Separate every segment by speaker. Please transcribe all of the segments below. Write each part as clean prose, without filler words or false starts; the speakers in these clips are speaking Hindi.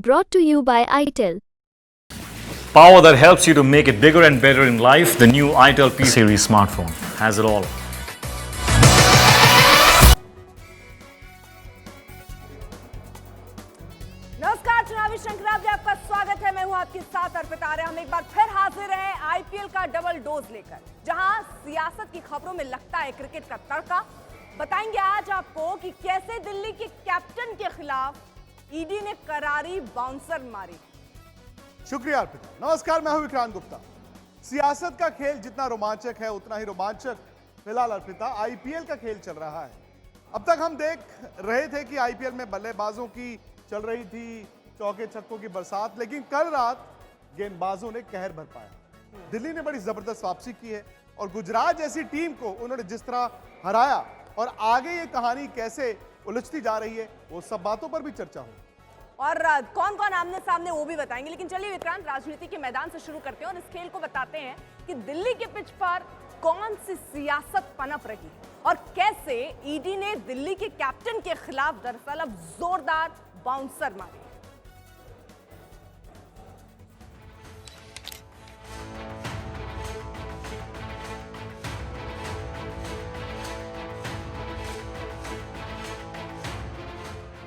Speaker 1: Brought to you by ITEL.
Speaker 2: Power that helps you to make it bigger and better in life. The new ITEL P series smartphone has it all.
Speaker 3: नमस्कार, चुनावी श्रृंखला में आपका स्वागत है। मैं हूं आपके साथ अर्पिता आर्य। हम एक बार फिर हाजिर हैं आईपीएल का डबल डोज लेकर, जहां सियासत की खबरों में लगता है क्रिकेट का तड़का। बताएंगे आज आपको कि कैसे दिल्ली के कैप्टन के खिलाफ ईडी ने करारी बाउंसर मारी।
Speaker 4: शुक्रिया अर्पिता। नमस्कार, मैं हूं विक्रांत गुप्ता। सियासत का खेल जितना रोमांचक है उतना ही रोमांचक फिलहाल अर्पिता आईपीएल का खेल चल रहा है। अब तक हम देख रहे थे कि आईपीएल में बल्लेबाजों की चल रही थी चौके छक्कों की बरसात, लेकिन कल रात गेंदबाजों ने कहर बरपाया। दिल्ली ने बड़ी जबरदस्त वापसी की है और गुजरात जैसी टीम को उन्होंने जिस तरह हराया और आगे ये कहानी कैसे उलझती जा रही है वो सब बातों पर भी चर्चा हो
Speaker 3: और कौन कौन आमने सामने वो भी बताएंगे। लेकिन चलिए विक्रांत, राजनीति के मैदान से शुरू करते हैं और इस खेल को बताते हैं कि दिल्ली के पिच पर कौन सी सियासत पनप रही है और कैसे ईडी ने दिल्ली के कैप्टन के खिलाफ दरअसल अब जोरदार बाउंसर मारी।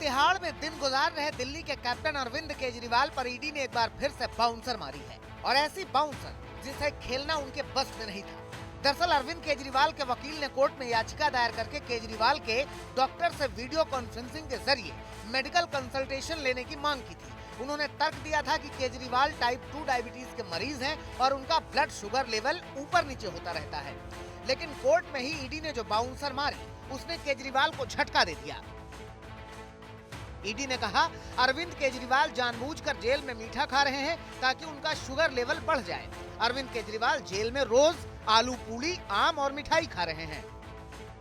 Speaker 5: तिहाड़ में दिन गुजार रहे दिल्ली के कैप्टन अरविंद केजरीवाल पर ईडी ने एक बार फिर से बाउंसर मारी है और ऐसी बाउंसर जिसे खेलना उनके बस में नहीं था। दरअसल अरविंद केजरीवाल के वकील ने कोर्ट में याचिका दायर करके केजरीवाल के डॉक्टर से वीडियो कॉन्फ्रेंसिंग के जरिए मेडिकल कंसल्टेशन लेने की मांग की थी। उन्होंने तर्क दिया था कि केजरीवाल टाइप 2 डायबिटीज के मरीज हैं और उनका ब्लड शुगर लेवल ऊपर नीचे होता रहता है। लेकिन कोर्ट में ही ईडी ने जो बाउंसर मारी उसने केजरीवाल को झटका दे दिया। ईडी ने कहा अरविंद केजरीवाल जानबूझकर जेल में मीठा खा रहे हैं ताकि उनका शुगर लेवल बढ़ जाए। अरविंद केजरीवाल जेल में रोज आलू पूड़ी, आम और मिठाई खा रहे हैं।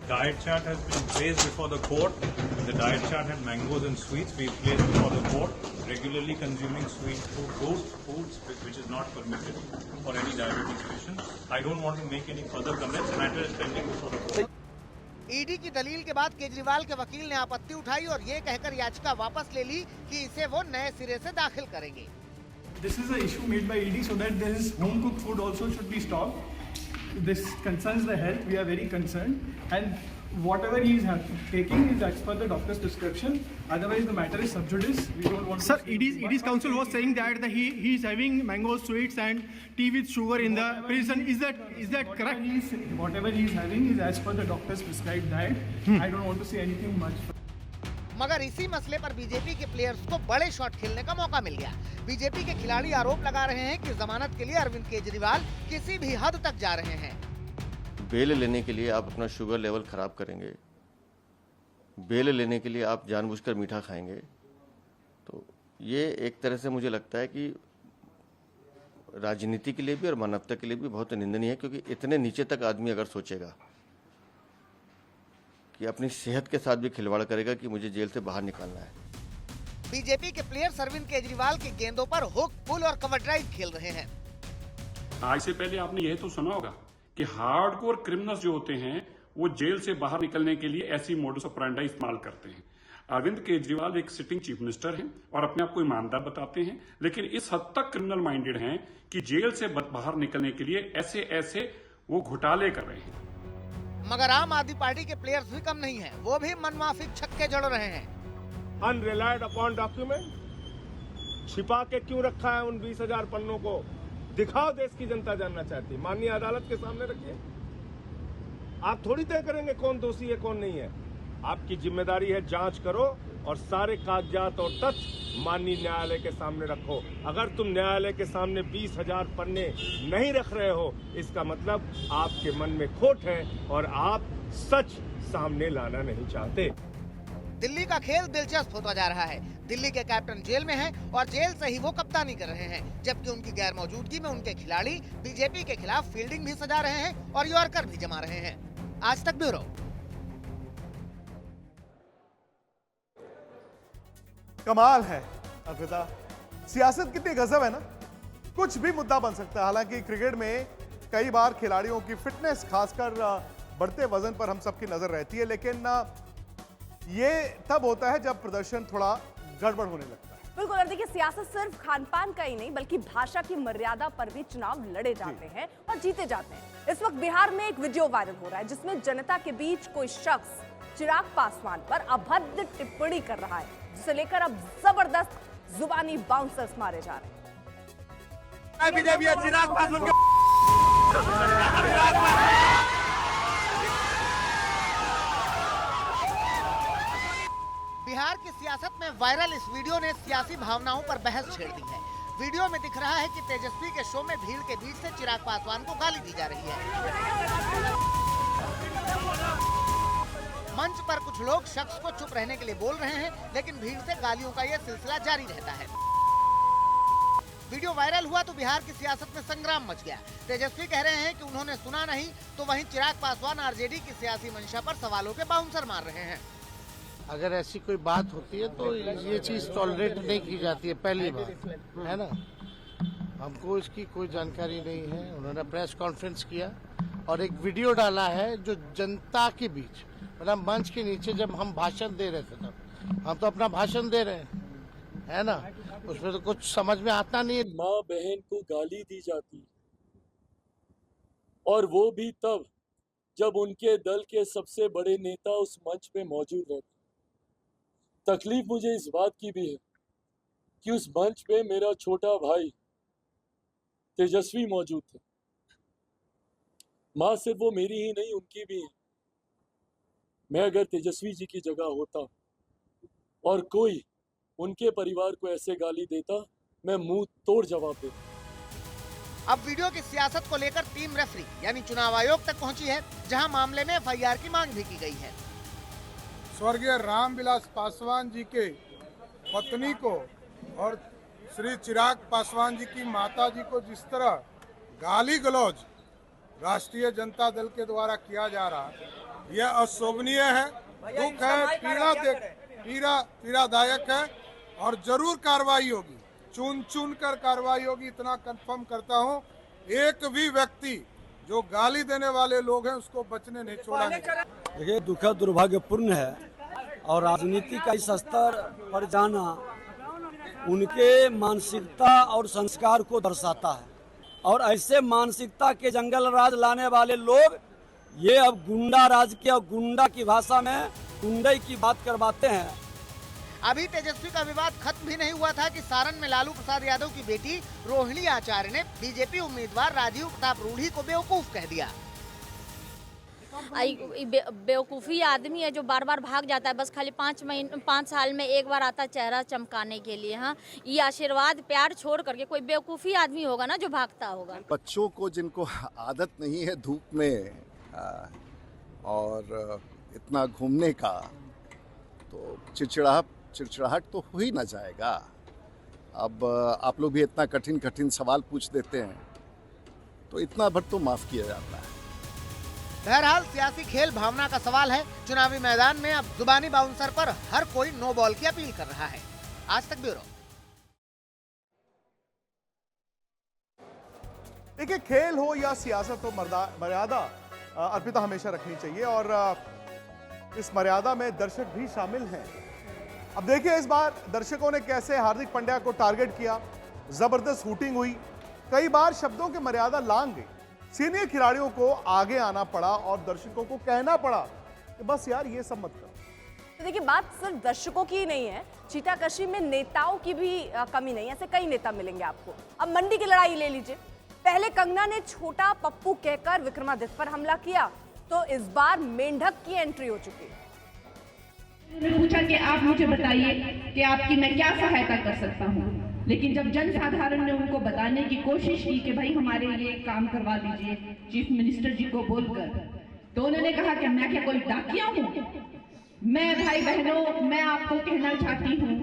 Speaker 6: Diet chart has been placed before the court. The diet chart had mangoes and sweets. We placed before the court. Regularly consuming sweet foods which is not permitted for any diabetes patient. I don't want to make any further comments. Matter is pending before the court.
Speaker 5: ED की दलील के बाद केजरीवाल के वकील ने आपत्ति उठाई और ये कहकर याचिका वापस ले ली कि इसे वो नए सिरे से दाखिल करेंगे।
Speaker 7: This is an issue made by ED so that this home cooked food also should be stopped. This concerns the health. We are very concerned, and whatever he is taking is as per the doctor's prescription. Otherwise, the matter is sub judice. We don't want.
Speaker 8: Sir, ED's counsel was saying that he is having mango sweets and tea with sugar in the prison. Is that correct?
Speaker 7: Whatever he is having is as per the doctor's prescribed diet. I don't want to say anything much.
Speaker 5: मगर इसी मसले पर बीजेपी के प्लेयर्स को बड़े शॉट खेलने का मौका मिल गया। बीजेपी के खिलाड़ी आरोप लगा रहे हैं कि जमानत के लिए अरविंद केजरीवाल किसी भी हद तक जा रहे हैं।
Speaker 9: बेल लेने के लिए आप अपना शुगर लेवल खराब करेंगे, बेल लेने के लिए आप जानबूझकर मीठा खाएंगे, तो ये एक तरह से मुझे लगता है कि राजनीति के लिए भी और मानवता के लिए भी बहुत निंदनीय है, क्योंकि इतने नीचे तक आदमी अगर सोचेगा कि अपनी सेहत के साथ भी खिलवाड़ करेगा कि मुझे जेल से बाहर निकालना है।
Speaker 5: बीजेपी के प्लेयर्स अरविंद केजरीवाल की गेंदों पर हुक, पुल और कवर ड्राइव खेल रहे हैं।
Speaker 10: आज से पहले आपने यह तो सुना होगा कि हार्डकोर क्रिमिनल्स जो होते हैं वो जेल से बाहर निकलने के लिए ऐसी मोडस ऑपरेंडी इस्तेमाल करते हैं। अरविंद केजरीवाल एक सिटिंग चीफ मिनिस्टर हैं और अपने आप को ईमानदार बताते हैं, लेकिन इस हद तक क्रिमिनल माइंडेड हैं कि जेल से बाहर निकलने के लिए ऐसे वो घोटाले कर रहे हैं।
Speaker 5: मगर आम आदमी पार्टी के प्लेयर्स भी कम नहीं हैं, वो भी मनमाफिक छक्के जड़ रहे हैं।
Speaker 11: अनरिलायड अपॉन डॉक्यूमेंट छिपा के क्यों रखा है? उन 20,000 पन्नों को दिखाओ, देश की जनता जानना चाहती है। माननीय अदालत के सामने रखिए। आप थोड़ी तय करेंगे कौन दोषी है कौन नहीं है। आपकी जिम्मेदारी है जांच करो और सारे कागजात और तथ्य माननीय न्यायालय के सामने रखो। अगर तुम न्यायालय के सामने 20,000 पन्ने नहीं रख रहे हो, इसका मतलब आपके मन में खोट है और आप सच सामने लाना नहीं चाहते।
Speaker 5: दिल्ली का खेल दिलचस्प होता जा रहा है। दिल्ली के कैप्टन जेल में हैं और जेल से ही वो कप्तानी कर रहे हैं, जबकि उनकी गैर मौजूदगी में उनके खिलाड़ी बीजेपी के खिलाफ फील्डिंग भी सजा रहे हैं और यॉर्कर भी जमा रहे हैं। आज तक ब्यूरो।
Speaker 4: कमाल है अर्पिता, सियासत कितनी गजब है ना। कुछ भी मुद्दा बन सकता है। हालांकि क्रिकेट में कई बार खिलाड़ियों की फिटनेस, खासकर बढ़ते वजन पर हम सबकी नजर रहती है, लेकिन ये तब होता है जब प्रदर्शन थोड़ा गड़बड़ होने लगता है।
Speaker 3: बिल्कुल। और देखिए, सियासत सिर्फ खान पान का ही नहीं बल्कि भाषा की मर्यादा पर भी चुनाव लड़े जाते हैं और जीते जाते हैं। इस वक्त बिहार में एक वीडियो वायरल हो रहा है जिसमें जनता के बीच कोई शख्स चिराग पासवान पर अभद्र टिप्पणी कर रहा है, जिसे लेकर अब जबरदस्त जुबानी बाउंसर्स मारे जा रहे हैं।
Speaker 5: बिहार की सियासत में वायरल इस वीडियो ने सियासी भावनाओं पर बहस छेड़ दी है। वीडियो में दिख रहा है कि तेजस्वी के शो में भीड़ के बीच से चिराग पासवान को गाली दी जा रही है। मंच पर कुछ लोग शख्स को चुप रहने के लिए बोल रहे हैं, लेकिन भीड़ से गालियों का यह सिलसिला जारी रहता है। वीडियो वायरल हुआ तो बिहार की सियासत में संग्राम मच गया। तेजस्वी कह रहे हैं कि उन्होंने सुना नहीं, तो वहीं चिराग पासवान आरजेडी की सियासी मंशा पर सवालों के बाउंसर मार रहे हैं।
Speaker 12: अगर ऐसी कोई बात होती है तो ये चीज टॉलरेट नहीं की जाती है, पहली बात है ना। हमको इसकी कोई जानकारी नहीं है। उन्होंने प्रेस कॉन्फ्रेंस किया और एक वीडियो डाला है जो जनता के बीच, मतलब मंच के नीचे जब हम भाषण दे रहे थे, तब हम तो अपना भाषण दे रहे हैं, है ना। उसमें तो कुछ समझ में आता नहीं है।
Speaker 13: माँ बहन को गाली दी जाती, और वो भी तब जब उनके दल के सबसे बड़े नेता उस मंच पे मौजूद रहते। तकलीफ मुझे इस बात की भी है कि उस मंच पे मेरा छोटा भाई तेजस्वी मौजूद थे। माँ सिर्फ वो मेरी ही नहीं, उनकी भी है। मैं अगर तेजस्वी जी की जगह होता और कोई उनके परिवार को ऐसे गाली देता, मैं मुंह तोड़ जवाब देता।
Speaker 5: अब वीडियो की सियासत को लेकर टीम रेफरी यानी चुनाव आयोग तक पहुंची है, जहां मामले में एफआईआर की मांग भी की गई है।
Speaker 14: स्वर्गीय रामविलास पासवान जी के पत्नी को और श्री चिराग पासवान जी की माता जी को जिस तरह गाली गलौज राष्ट्रीय जनता दल के द्वारा किया जा रहा है, यह अशोभनीय है, दुख है, पीड़ादायक है और जरूर कार्रवाई होगी। चुन कर कार्रवाई होगी, इतना कंफर्म करता हूं। एक भी व्यक्ति जो गाली देने वाले लोग हैं उसको बचने नहीं छोड़ा।
Speaker 15: देखिए, दुखद दुर्भाग्यपूर्ण है और राजनीति का इस स्तर पर जाना उनके मानसिकता और संस्कार को दर्शाता है। और ऐसे मानसिकता के जंगल राज लाने वाले लोग ये अब गुंडा राज के और गुंडा की भाषा में गुंडई की बात करवाते हैं।
Speaker 5: अभी तेजस्वी का विवाद खत्म भी नहीं हुआ था कि सारण में लालू प्रसाद यादव की बेटी रोहिणी आचार्य ने बीजेपी उम्मीदवार राजीव प्रताप रूढ़ी को बेवकूफ कह दिया।
Speaker 16: बेवकूफ़ी आदमी है जो बार बार भाग जाता है, बस खाली 5 साल में एक बार आता चेहरा चमकाने के लिए। हाँ, ये आशीर्वाद प्यार छोड़ करके कोई बेवकूफ़ी आदमी होगा ना जो भागता होगा।
Speaker 17: बच्चों को जिनको आदत नहीं है धूप में और इतना घूमने का, तो चिड़चिड़ाहट तो हो ही ना जाएगा। अब आप लोग भी इतना कठिन सवाल पूछ देते हैं तो इतना भर तो माफ किया जाता है।
Speaker 5: बहरहाल सियासी खेल भावना का सवाल है। चुनावी मैदान में अब जुबानी बाउंसर पर हर कोई नो बॉल की अपील कर रहा है। आज तक ब्यूरो।
Speaker 4: देखिए, खेल हो या सियासत हो, मर्यादा अर्पिता हमेशा रखनी चाहिए और इस मर्यादा में दर्शक भी शामिल हैं। अब देखिए, इस बार दर्शकों ने कैसे हार्दिक पांड्या को टारगेट किया, जबरदस्त शूटिंग हुई, कई बार शब्दों की मर्यादा लांघ गई। सीनियर खिलाड़ियों को आगे आना पड़ा और दर्शकों को कहना पड़ा कि बस यार ये सब मत करो।
Speaker 3: तो देखिए, बात सिर्फ दर्शकों की ही नहीं है, चीटाकशी में नेताओं की भी कमी नहीं है। ऐसे कई नेता मिलेंगे आपको। अब मंडी की लड़ाई ले लीजिए। पहले कंगना ने छोटा पप्पू कहकर विक्रमादित्य पर हमला किया, तो इस बार मेंढक की एंट्री हो चुकी है।
Speaker 18: उन्होंने पूछा कि आप मुझे बताइए कि आपकी मैं क्या सहायता कर सकता हूँ, लेकिन जब जनसाधारण ने उनको बताने की कोशिश की कि भाई हमारे ये काम करवा दीजिए चीफ मिनिस्टर जी को बोलकर, तो उन्होंने कहा कि मैं क्या कोई डाकिया हूँ। मैं भाई बहनों, मैं आपको कहना चाहती हूँ,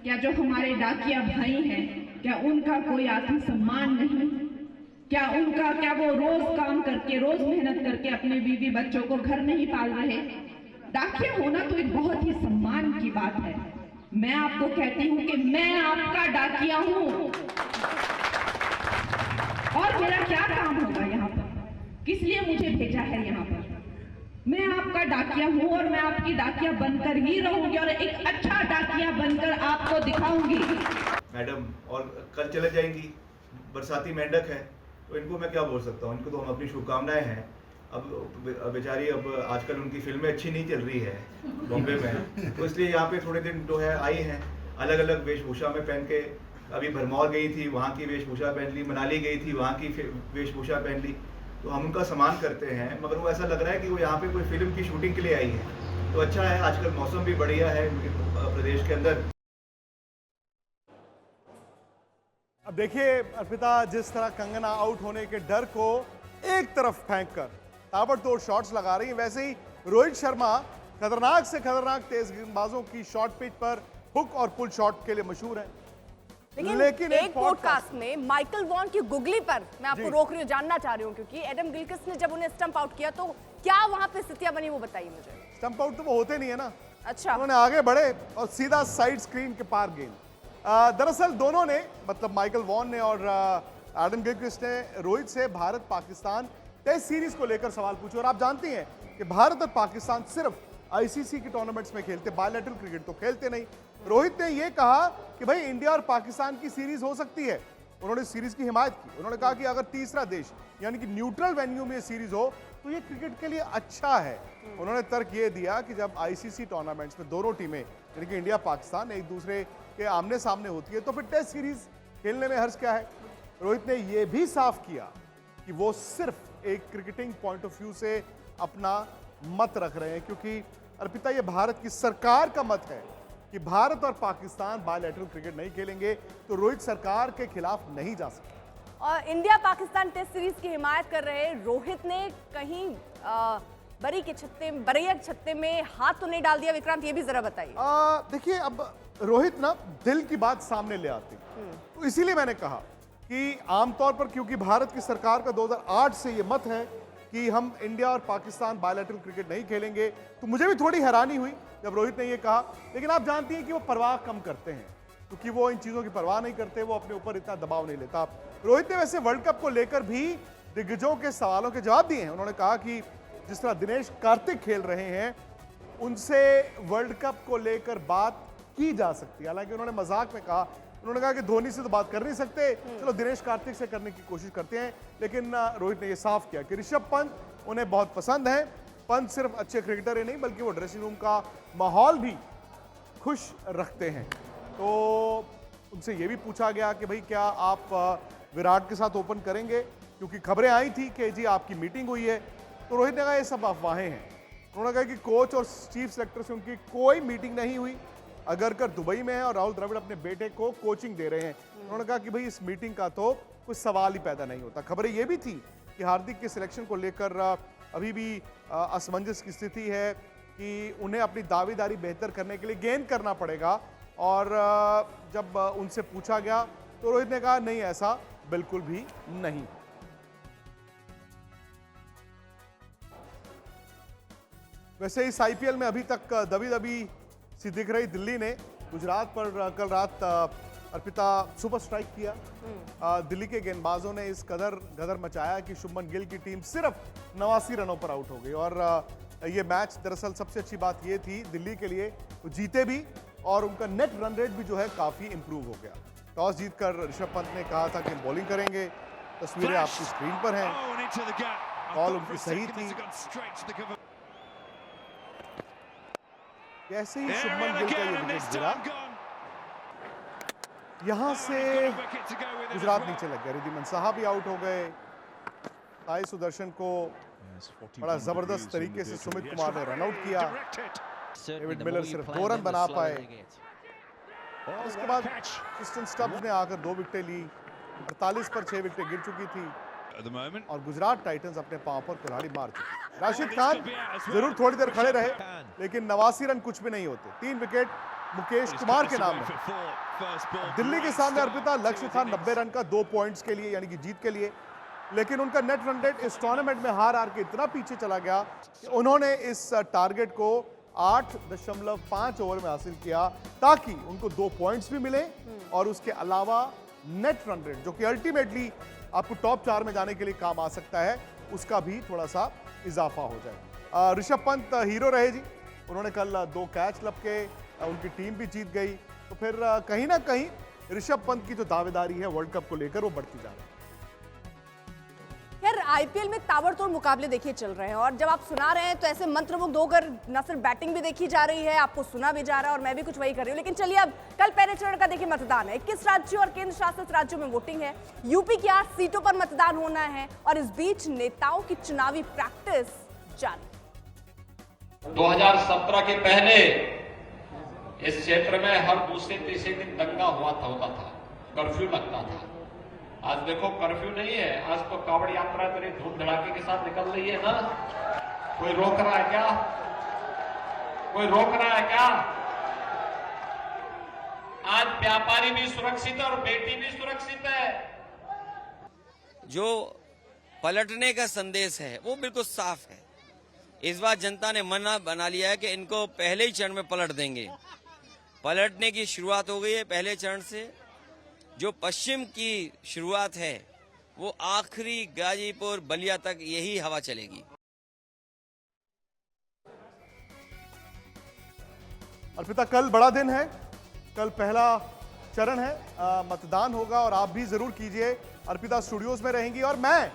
Speaker 18: क्या जो हमारे डाकिया भाई हैं, क्या उनका कोई आत्मसम्मान नहीं? क्या वो रोज काम करके, रोज मेहनत करके अपने बीवी बच्चों को घर नहीं पाल रहे? डाकिया होना तो एक बहुत ही सम्मान की बात है। मैं आपको कहती हूँ कि मैं आपका डाकिया हूँ और मेरा क्या काम होगा यहाँ पर? किस लिए मुझे भेजा है यहाँ पर? मैं आपका डाकिया हूँ और मैं आपकी डाकिया बनकर ही रहूंगी और एक अच्छा डाकिया बनकर आपको दिखाऊंगी।
Speaker 4: मैडम और कल चले जाएंगी, बरसाती मेंढक है, तो इनको मैं क्या बोल सकता हूँ, इनको तो हम अपनी शुभकामनाएं हैं। अब बेचारी अब आजकल उनकी फिल्में अच्छी नहीं चल रही है बॉम्बे में, तो इसलिए यहाँ पे थोड़े दिन जो है आई हैं, अलग अलग वेशभूषा में पहन के। अभी भरमौर गई थी, वहाँ की वेशभूषा पहन ली, मनाली गई थी, वहाँ की वेशभूषा पहन ली। तो हम उनका सम्मान करते हैं, मगर वो ऐसा लग रहा है कि वो यहाँ पे कोई फिल्म की शूटिंग के लिए आई है। तो अच्छा है, आजकल मौसम भी बढ़िया है प्रदेश के अंदर। अब देखिए अर्पिता, जिस तरह कंगना आउट होने के डर को एक तरफ फेंककर ताबड़तोड़ शॉट्स लगा रही है, वैसे ही रोहित शर्मा खतरनाक से खतरनाक तेज गेंदबाजों की शॉर्ट पिच पर हुक और पुल शॉट के लिए मशहूर है।
Speaker 3: लेकिन एक पॉडकास्ट में माइकल वॉन की गुगली पर मैं आपको रोक रही हूँ, जानना चाह रही हूँ, क्योंकि एडम गिलक्रिस्ट ने जब उन्हें स्टंप आउट किया तो क्या वहां पे स्थितियां बनी, वो बताइए मुझे।
Speaker 4: स्टंप आउट तो वो होते नहीं है ना।
Speaker 3: अच्छा,
Speaker 4: उन्होंने आगे बढ़े और सीधा साइड स्क्रीन के पार गेंद। दरअसल दोनों ने, मतलब माइकल वॉन ने और एडम गिलक्रिस्ट ने रोहित से भारत पाकिस्तान टेस्ट सीरीज को लेकर सवाल पूछे। और आप जानती हैं कि भारत और पाकिस्तान सिर्फ आईसीसी के टूर्नामेंट्स में खेलते, बायलैटरल क्रिकेट तो खेलते नहीं। रोहित ने यह कहा कि भाई इंडिया और पाकिस्तान की सीरीज हो सकती है, उन्होंने सीरीज की हिमायत की। उन्होंने कहा कि अगर तीसरा देश यानी कि न्यूट्रल वेन्यू में सीरीज हो तो ये क्रिकेट के लिए अच्छा है। उन्होंने तर्क ये दिया कि जब आईसीसी टूर्नामेंट्स में दोनों टीमें यानी कि इंडिया पाकिस्तान एक दूसरे के आमने सामने होती है तो फिर टेस्ट सीरीज खेलने में हर्ज क्या है। रोहित ने यह भी साफ किया कि वो सिर्फ एक क्रिकेटिंग पॉइंट ऑफ व्यू से अपना मत रख रहे हैं, क्योंकि अर्पिता ये भारत की सरकार का मत है कि भारत और पाकिस्तान बायलैटरल क्रिकेट नहीं खेलेंगे, तो रोहित सरकार के खिलाफ नहीं जा सकते।
Speaker 3: और इंडिया पाकिस्तान टेस्ट सीरीज की हिमायत कर रहे रोहित ने कहीं बरी के छत्ते में हाथ तो नहीं डाल दिया, विक्रांत ये भी जरा बताइए।
Speaker 4: देखिए, अब रोहित ना दिल की बात सामने ले आते, तो इसीलिए मैंने कहा कि आमतौर पर क्योंकि भारत की सरकार का 2008 से ये मत है कि हम इंडिया और पाकिस्तान बायलैटरल क्रिकेट नहीं खेलेंगे, तो मुझे भी थोड़ी हैरानी हुई जब रोहित ने ये कहा। लेकिन आप जानती हैं कि वो परवाह कम करते हैं, क्योंकि वो इन चीज़ों की परवाह नहीं करते, वो अपने ऊपर इतना दबाव नहीं लेता। रोहित ने वैसे वर्ल्ड कप को लेकर भी दिग्गजों के सवालों के जवाब दिए हैं। उन्होंने कहा कि जिस तरह दिनेश कार्तिक खेल रहे हैं, उनसे वर्ल्ड कप को लेकर बात की जा सकती है। हालांकि उन्होंने मजाक में कहा, उन्होंने कहा कि धोनी से तो बात कर नहीं सकते, चलो दिनेश कार्तिक से करने की कोशिश करते हैं। लेकिन रोहित ने यह साफ किया कि ऋषभ पंत उन्हें बहुत पसंद है। पंत सिर्फ अच्छे क्रिकेटर ही नहीं बल्कि वो ड्रेसिंग रूम का माहौल भी खुश रखते हैं। तो उनसे ये भी पूछा गया कि भाई क्या आप विराट के साथ ओपन करेंगे, क्योंकि खबरें आई थी कि जी आपकी मीटिंग हुई है। तो रोहित ने कहा ये सब अफवाहें हैं। उन्होंने कहा कि कोच और चीफ सेलेक्टर से उनकी कोई मीटिंग नहीं हुई। अगरकर दुबई में है और राहुल द्रविड़ अपने बेटे को कोचिंग दे रहे हैं। उन्होंने कहा कि भाई इस मीटिंग का तो कुछ सवाल ही पैदा नहीं होता। खबरें ये भी थी कि हार्दिक के सिलेक्शन को लेकर अभी भी असमंजस की स्थिति है कि उन्हें अपनी दावेदारी बेहतर करने के लिए गेन करना पड़ेगा। और जब उनसे पूछा गया तो रोहित ने कहा नहीं, ऐसा बिल्कुल भी नहीं। वैसे इस आईपीएल में अभी तक दबी सी दिख रही दिल्ली ने गुजरात पर कल रात अर्पिता सुपर स्ट्राइक किया। दिल्ली के गेंदबाजों ने इस कदर गदर मचाया कि शुभमन गिल की टीम सिर्फ 89 रनों पर आउट हो गई। और ये मैच दरअसल सबसे अच्छी बात ये थी दिल्ली के लिए, वो जीते भी और उनका नेट रन रेट भी जो है काफ़ी इंप्रूव हो गया। टॉस जीतकर ऋषभ पंत ने कहा था कि हम बॉलिंग करेंगे। तस्वीरें आपकी स्क्रीन पर हैं, बॉल उनकी सही थी। जैसे ही शुभमन गिल का ये विकेट गिरा, यहां से गुजरात नीचे लग गया। रिद्धिमान साहा भी आउट हो गए। साई सुदर्शन को बड़ा जबरदस्त तरीके से सुमित कुमार ने रन आउट किया। डेविड मिलर सिर्फ 2 रन बना पाए। उसके बाद क्रिस्टन स्टब्स ने आकर 2 विकेटें ली। 48 पर 6 विकेटें गिर चुकी थी और गुजरात टाइटंस अपने पांव पर कुल्हाड़ी मार चुकी। राशिद खान जरूर थोड़ी देर खड़े रहे, लेकिन 89 रन कुछ भी नहीं होते। 3 विकेट मुकेश कुमार के नाम है। दिल्ली के सामने अर्पिता लक्ष्य था 90 रन का 2 पॉइंट्स के लिए यानी कि जीत के लिए, लेकिन उनका नेट रन रेट इस टूर्नामेंट में हार के इतना पीछे चला गया कि उन्होंने इस टारगेट को 8.5 ओवर में हासिल किया ताकि उनको 2 पॉइंट्स भी मिले और उसके अलावा नेट रन रेट जो कि अल्टीमेटली आपको टॉप 4 में जाने के लिए काम आ सकता है, उसका भी थोड़ा सा इजाफा हो जाए। ऋषभ पंत हीरो रहे जी, उन्होंने कल 2 कैच लपके, उनकी टीम भी जीत गई, तो फिर कहीं ना कहीं ऋषभ पंत की जो दावेदारी है वर्ल्ड कप को लेकर वो बढ़ती जा रही है।
Speaker 3: खैर आईपीएल में ताबड़तोड़ मुकाबले देखिए चल रहे हैं और जब आप सुना रहे हैं तो ऐसे मंत्रमुग्ध होकर न सिर्फ बैटिंग भी देखी जा रही है, आपको सुना भी जा रहा है और मैं भी कुछ वही कर रही हूँ। लेकिन चलिए अब कल पहले चरण का देखिए मतदान है, 21 राज्यों और केंद्र शासित राज्यों में वोटिंग है, यूपी की 8 सीटों पर मतदान होना है और इस बीच नेताओं की चुनावी प्रैक्टिस जारी।
Speaker 19: 2017 के पहले इस क्षेत्र में हर दूसरे तीसरे दिन दंगा होता था, कर्फ्यू लगता था। आज देखो कर्फ्यू नहीं है, आज तो कावड़ यात्रा तेरे धूम धड़ाके के साथ निकल रही है ना। कोई रोक रहा है क्या? कोई रोक रहा है क्या? आज व्यापारी भी सुरक्षित है और बेटी भी सुरक्षित है।
Speaker 20: जो पलटने का संदेश है वो बिल्कुल साफ है। इस बार जनता ने मन बना लिया है कि इनको पहले ही चरण में पलट देंगे। पलटने की शुरुआत हो गई है पहले चरण से। जो पश्चिम की शुरुआत है वो आखिरी गाजीपुर बलिया तक यही हवा चलेगी।
Speaker 4: अर्पिता, कल बड़ा दिन है, कल पहला चरण है, मतदान होगा और आप भी जरूर कीजिए। अर्पिता स्टूडियोज में रहेंगी और मैं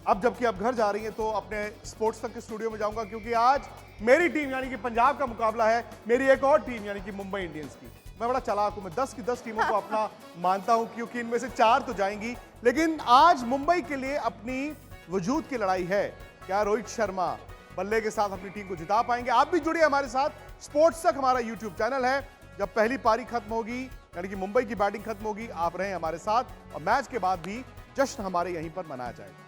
Speaker 4: अब जबकि आप घर जा रही हैं तो अपने स्पोर्ट्स तक के स्टूडियो में जाऊंगा, क्योंकि आज मेरी टीम यानी कि पंजाब का मुकाबला है मेरी एक और टीम यानी कि मुंबई इंडियंस की। मैं बड़ा चालाक हूं, मैं 10 की 10 टीमों को अपना मानता हूं, क्योंकि इनमें से 4 तो जाएंगी, लेकिन आज मुंबई के लिए अपनी वजूद की लड़ाई है। क्या रोहित शर्मा बल्ले के साथ अपनी टीम को जिता पाएंगे? आप भी जुड़िए हमारे साथ। स्पोर्ट्स तक हमारा यूट्यूब चैनल है। जब पहली पारी खत्म होगी यानी कि मुंबई की बैटिंग खत्म होगी, आप रहें हमारे साथ और मैच के बाद भी जश्न हमारे यहीं पर मनाया जाएगा।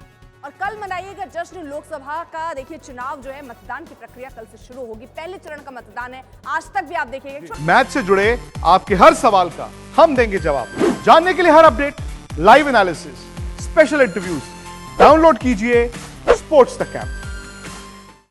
Speaker 3: और कल मनाइएगा जश्न लोकसभा का। देखिए चुनाव जो है, मतदान की प्रक्रिया कल से शुरू होगी। पहले चरण का मतदान है, आज तक भी आप देखिएगा।
Speaker 4: मैच से जुड़े आपके हर सवाल का हम देंगे जवाब। जानने के लिए हर update, live analysis, special interviews, download कीजिए स्पोर्ट्स तक ऐप।